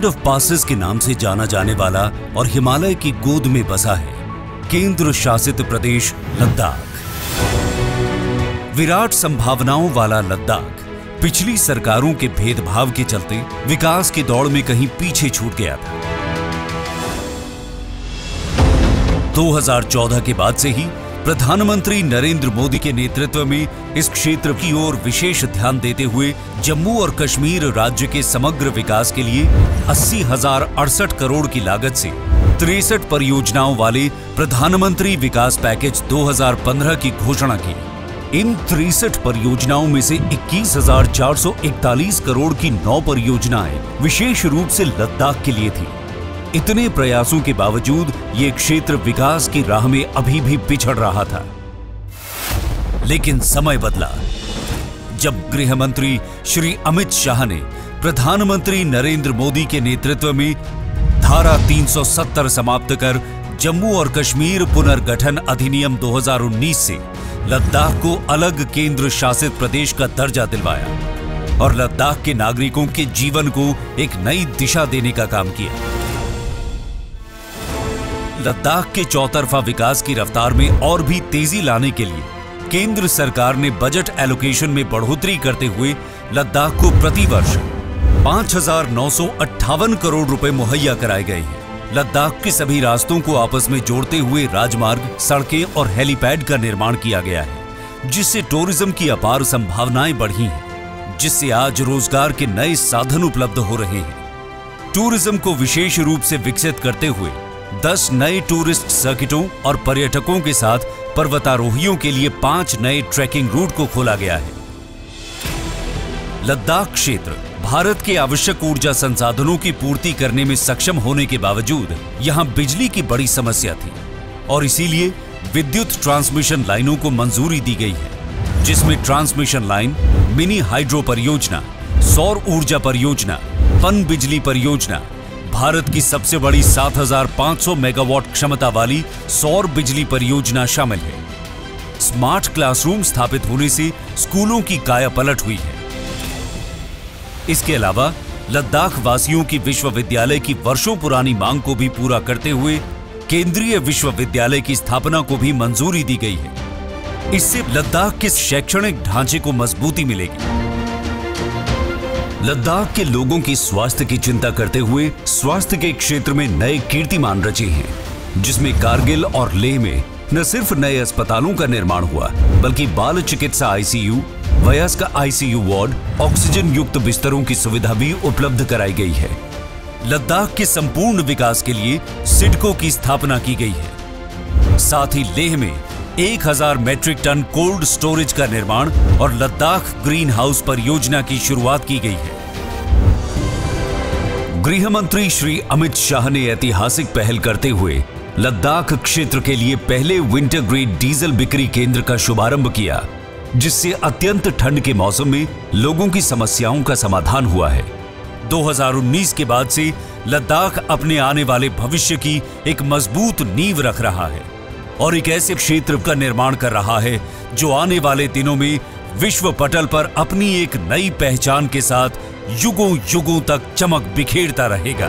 Land of passes के नाम से जाना जाने वाला और हिमालय की गोद में बसा है केंद्र शासित प्रदेश लद्दाख। विराट संभावनाओं वाला लद्दाख पिछली सरकारों के भेदभाव के चलते विकास की दौड़ में कहीं पीछे छूट गया था। 2014 के बाद से ही प्रधानमंत्री नरेंद्र मोदी के नेतृत्व में इस क्षेत्र की ओर विशेष ध्यान देते हुए जम्मू और कश्मीर राज्य के समग्र विकास के लिए 80,068 करोड़ की लागत से 63 परियोजनाओं वाले प्रधानमंत्री विकास पैकेज 2015 की घोषणा की। इन 63 परियोजनाओं में से 21,441 करोड़ की 9 परियोजनाएं विशेष रूप से लद्दाख के लिए थी। इतने प्रयासों के बावजूद ये क्षेत्र विकास की राह में अभी भी पिछड़ रहा था। लेकिन समय बदला जब गृह मंत्री श्री अमित शाह ने प्रधानमंत्री नरेंद्र मोदी के नेतृत्व में धारा 370 समाप्त कर जम्मू और कश्मीर पुनर्गठन अधिनियम 2019 से लद्दाख को अलग केंद्र शासित प्रदेश का दर्जा दिलवाया और लद्दाख के नागरिकों के जीवन को एक नई दिशा देने का काम किया। लद्दाख के चौतरफा विकास की रफ्तार में और भी तेजी लाने के लिए केंद्र सरकार ने बजट एलोकेशन में बढ़ोतरी करते हुए लद्दाख को प्रतिवर्ष 5,958 करोड़ रुपए मुहैया कराए गए हैं। लद्दाख के सभी रास्तों को आपस में जोड़ते हुए राजमार्ग, सड़कें और हेलीपैड का निर्माण किया गया है, जिससे टूरिज्म की अपार संभावनाएं बढ़ी हैं, जिससे आज रोजगार के नए साधन उपलब्ध हो रहे हैं। टूरिज्म को विशेष रूप से विकसित करते हुए 10 नए टूरिस्ट सर्किटों और पर्यटकों के साथ पर्वतारोहियों के लिए 5 नए ट्रैकिंग रूट को खोला गया है। लद्दाख क्षेत्र भारत के आवश्यक ऊर्जा संसाधनों की पूर्ति करने में सक्षम होने के बावजूद यहां बिजली की बड़ी समस्या थी और इसीलिए विद्युत ट्रांसमिशन लाइनों को मंजूरी दी गई है, जिसमें ट्रांसमिशन लाइन, मिनी हाइड्रो परियोजना, सौर ऊर्जा परियोजना, पन बिजली परियोजना, भारत की सबसे बड़ी 7,500 मेगावाट क्षमता वाली सौर बिजली परियोजना शामिल है। स्मार्ट क्लासरूम स्थापित होने से स्कूलों की कायापलट हुई है। इसके अलावा लद्दाख वासियों की विश्वविद्यालय की वर्षों पुरानी मांग को भी पूरा करते हुए केंद्रीय विश्वविद्यालय की स्थापना को भी मंजूरी दी गई है। इससे लद्दाख के शैक्षणिक ढांचे को मजबूती मिलेगी। लद्दाख के लोगों की स्वास्थ्य की चिंता करते हुए स्वास्थ्य के क्षेत्र में नए कीर्तिमान रचे हैं, जिसमें कारगिल और लेह में न सिर्फ नए अस्पतालों का निर्माण हुआ, बल्कि बाल चिकित्सा आईसीयू, वयस्क आईसीयू वार्ड, ऑक्सीजन युक्त बिस्तरों की सुविधा भी उपलब्ध कराई गई है। लद्दाख के संपूर्ण विकास के लिए सिडको की स्थापना की गई है। साथ ही लेह में 1,000 मैट्रिक टन कोल्ड स्टोरेज का निर्माण और लद्दाख ग्रीन हाउस परियोजना की शुरुआत की गई है। गृह मंत्री श्री अमित शाह ने ऐतिहासिक पहल करते हुए लद्दाख क्षेत्र के लिए पहले विंटर ग्रेड डीजल बिक्री केंद्र का शुभारंभ किया, जिससे अत्यंत ठंड के मौसम में लोगों की समस्याओं का समाधान हुआ है। 2019 के बाद से लद्दाख अपने आने वाले भविष्य की एक मजबूत नींव रख रहा है और एक ऐसे क्षेत्र का निर्माण कर रहा है जो आने वाले दिनों में विश्व पटल पर अपनी एक नई पहचान के साथ युगों युगों तक चमक बिखेरता रहेगा।